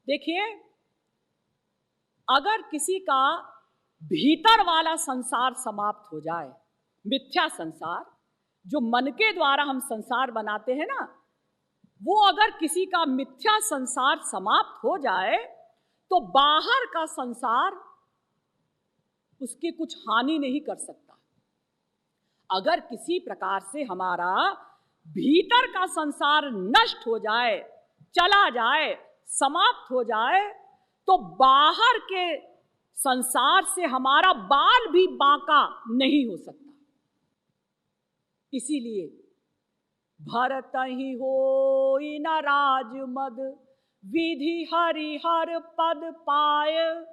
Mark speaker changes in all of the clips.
Speaker 1: देखिए, अगर किसी का भीतर वाला संसार समाप्त हो जाए, मिथ्या संसार, जो मन के द्वारा हम संसार बनाते हैं ना, वो अगर किसी का मिथ्या संसार समाप्त हो जाए तो बाहर का संसार उसकी कुछ हानि नहीं कर सकता। अगर किसी प्रकार से हमारा भीतर का संसार नष्ट हो जाए, चला जाए, समाप्त हो जाए, तो बाहर के संसार से हमारा बाल भी बांका नहीं हो सकता। इसीलिए भरत ही होई न राजमद, विधि हरिहर पद पाय।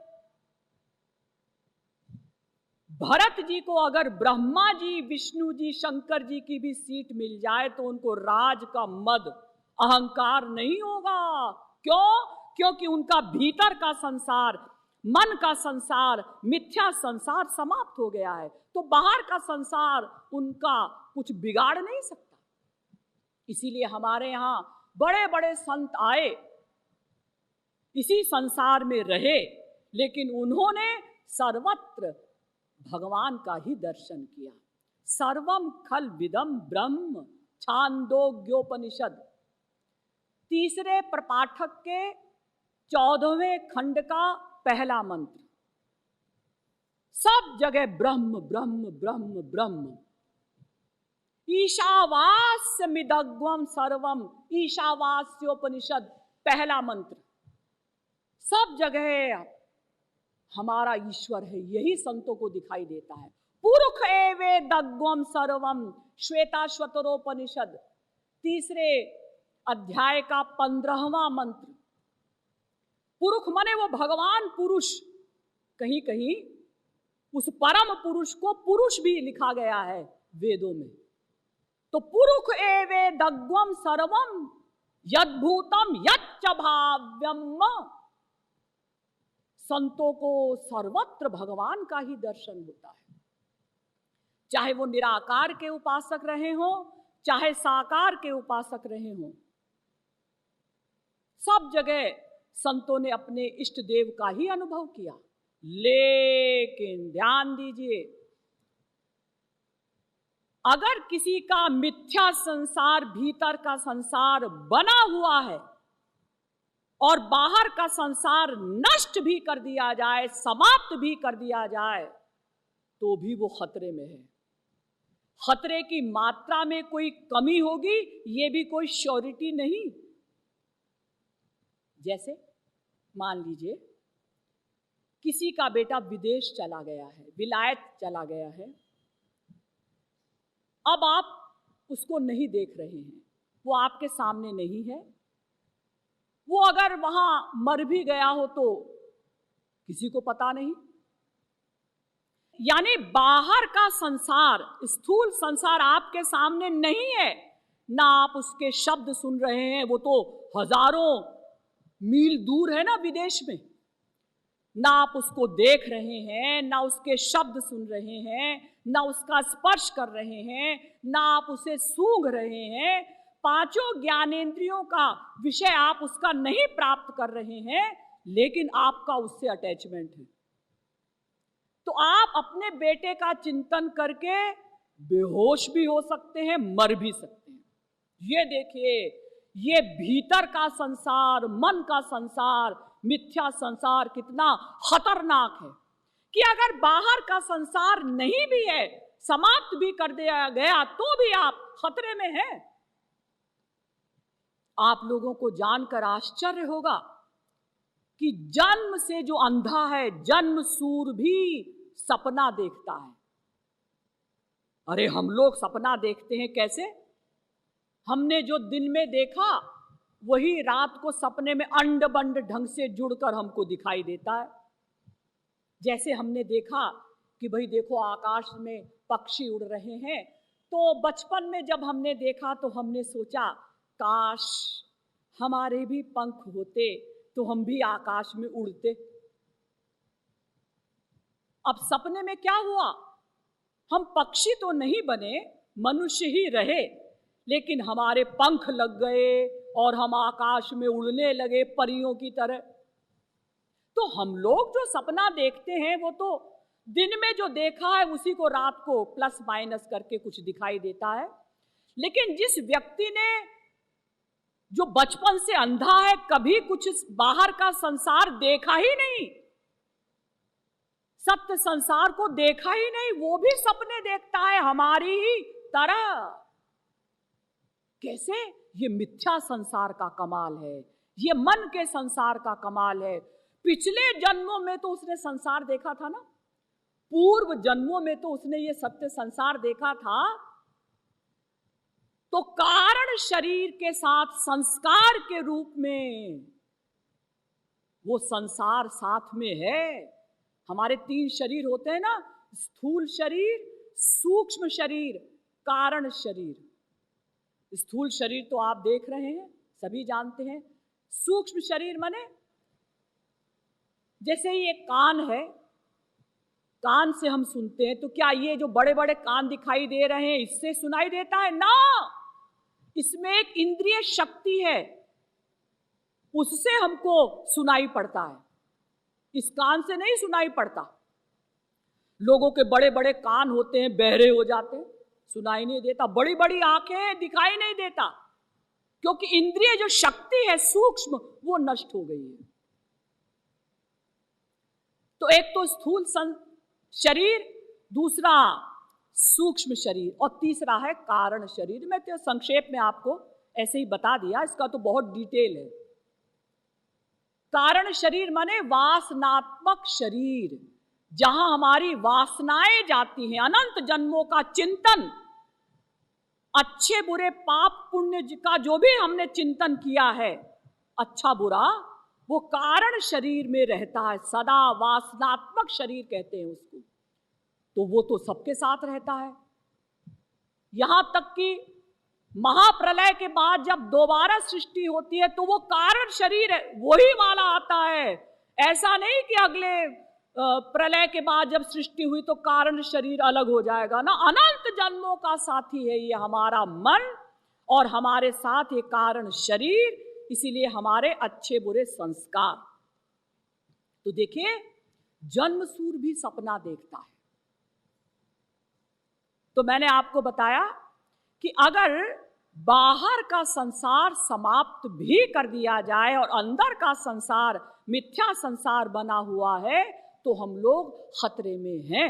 Speaker 1: भरत जी को अगर ब्रह्मा जी, विष्णु जी, शंकर जी की भी सीट मिल जाए तो उनको राज का मद, अहंकार नहीं होगा। क्यों? क्योंकि उनका भीतर का संसार, मन का संसार, मिथ्या संसार समाप्त हो गया है, तो बाहर का संसार उनका कुछ बिगाड़ नहीं सकता। इसीलिए हमारे यहाँ बड़े बड़े संत आए, इसी संसार में रहे, लेकिन उन्होंने सर्वत्र भगवान का ही दर्शन किया। सर्वम खल विदम ब्रह्म, छांदोग्योपनिषद, तीसरे प्रपाठक के 14वें खंड का पहला मंत्र। सब जगह ब्रह्म ब्रह्म ब्रह्म ब्रह्म। ईशावास्यमिदग्वम सर्वम, ईशावास्योपनिषद पहला मंत्र। सब जगह हमारा ईश्वर है, यही संतों को दिखाई देता है। पुरुष एवेदग्वम सर्वम, श्वेताश्वतरोपनिषद तीसरे अध्याय का 15वां मंत्र। पुरुष माने वो भगवान पुरुष, कहीं कहीं उस परम पुरुष को पुरुष भी लिखा गया है वेदों में। तो पुरुष एवेदग्वम सर्वम यद्भूतम यच्च भाव्यम। संतों को सर्वत्र भगवान का ही दर्शन होता है, चाहे वो निराकार के उपासक रहे हों, चाहे साकार के उपासक रहे हों। सब जगह संतों ने अपने इष्ट देव का ही अनुभव किया। लेकिन ध्यान दीजिए, अगर किसी का मिथ्या संसार, भीतर का संसार बना हुआ है और बाहर का संसार नष्ट भी कर दिया जाए, समाप्त भी कर दिया जाए, तो भी वो खतरे में है। खतरे की मात्रा में कोई कमी होगी, ये भी कोई श्योरिटी नहीं। जैसे मान लीजिए किसी का बेटा विदेश चला गया है, विलायत चला गया है, अब आप उसको नहीं देख रहे हैं, वो आपके सामने नहीं है। वो अगर वहां मर भी गया हो तो किसी को पता नहीं। यानी बाहर का संसार, स्थूल संसार आपके सामने नहीं है, ना आप उसके शब्द सुन रहे हैं, वो तो हजारों मील दूर है ना विदेश में। ना आप उसको देख रहे हैं, ना उसके शब्द सुन रहे हैं, ना उसका स्पर्श कर रहे हैं, ना आप उसे सूंघ रहे हैं। पांचों ज्ञानेंद्रियों का विषय आप उसका नहीं प्राप्त कर रहे हैं, लेकिन आपका उससे अटैचमेंट है। तो आप अपने बेटे का चिंतन करके बेहोश भी हो सकते हैं, मर भी सकते हैं। ये देखिए, ये भीतर का संसार, मन का संसार, मिथ्या संसार कितना खतरनाक है कि अगर बाहर का संसार नहीं भी है, समाप्त भी कर दिया गया, तो भी आप खतरे में हैं। आप लोगों को जानकर आश्चर्य होगा कि जन्म से जो अंधा है, जन्म सूर भी सपना देखता है। अरे हम लोग सपना देखते हैं कैसे? हमने जो दिन में देखा वही रात को सपने में अंड बंड ढंग से जुड़कर हमको दिखाई देता है। जैसे हमने देखा कि भाई देखो आकाश में पक्षी उड़ रहे हैं, तो बचपन में जब हमने देखा तो हमने सोचा काश हमारे भी पंख होते तो हम भी आकाश में उड़ते। अब सपने में क्या हुआ? हम पक्षी तो नहीं बने, मनुष्य ही रहे, लेकिन हमारे पंख लग गए और हम आकाश में उड़ने लगे परियों की तरह। तो हम लोग जो सपना देखते हैं वो तो दिन में जो देखा है उसी को रात को प्लस माइनस करके कुछ दिखाई देता है। लेकिन जिस व्यक्ति ने जो बचपन से अंधा है, कभी कुछ बाहर का संसार देखा ही नहीं, सत्य संसार को देखा ही नहीं, वो भी सपने देखता है हमारी ही तरह। कैसे? ये मिथ्या संसार का कमाल है, ये मन के संसार का कमाल है। पिछले जन्मों में तो उसने संसार देखा था ना, पूर्व जन्मों में तो उसने ये सत्य संसार देखा था। तो कारण शरीर के साथ संस्कार के रूप में वो संसार साथ में है। हमारे 3 शरीर होते हैं ना, स्थूल शरीर, सूक्ष्म शरीर, कारण शरीर। स्थूल शरीर तो आप देख रहे हैं, सभी जानते हैं। सूक्ष्म शरीर माने जैसे ही एक कान है, कान से हम सुनते हैं, तो क्या ये जो बड़े बड़े कान दिखाई दे रहे हैं इससे सुनाई देता है? ना, इसमें एक इंद्रिय शक्ति है, उससे हमको सुनाई पड़ता है, इस कान से नहीं सुनाई पड़ता। लोगों के बड़े बड़े कान होते हैं, बहरे हो जाते हैं, सुनाई नहीं देता। बड़ी बड़ी आंखें हैं, दिखाई नहीं देता, क्योंकि इंद्रिय जो शक्ति है सूक्ष्म वो नष्ट हो गई है। तो एक तो स्थूल शरीर, दूसरा सूक्ष्म शरीर, और तीसरा है कारण शरीर। मैं तो संक्षेप में आपको ऐसे ही बता दिया, इसका तो बहुत डिटेल है। कारण शरीर माने वासनात्मक शरीर, जहां हमारी वासनाएं जाती हैं, अनंत जन्मों का चिंतन, अच्छे बुरे पाप पुण्य का जो भी हमने चिंतन किया है, अच्छा बुरा, वो कारण शरीर में रहता है सदा। वासनात्मक शरीर कहते हैं उसको। तो वो तो सबके साथ रहता है। यहां तक कि महाप्रलय के बाद जब दोबारा सृष्टि होती है तो वो कारण शरीर है वही वाला आता है। ऐसा नहीं कि अगले प्रलय के बाद जब सृष्टि हुई तो कारण शरीर अलग हो जाएगा ना। अनंत जन्मों का साथी है ये हमारा मन, और हमारे साथ ये कारण शरीर, इसीलिए हमारे अच्छे बुरे संस्कार। तो देखिए, जन्मसूर भी सपना देखता है। तो मैंने आपको बताया कि अगर बाहर का संसार समाप्त भी कर दिया जाए और अंदर का संसार मिथ्या संसार बना हुआ है, तो हम लोग खतरे में हैं।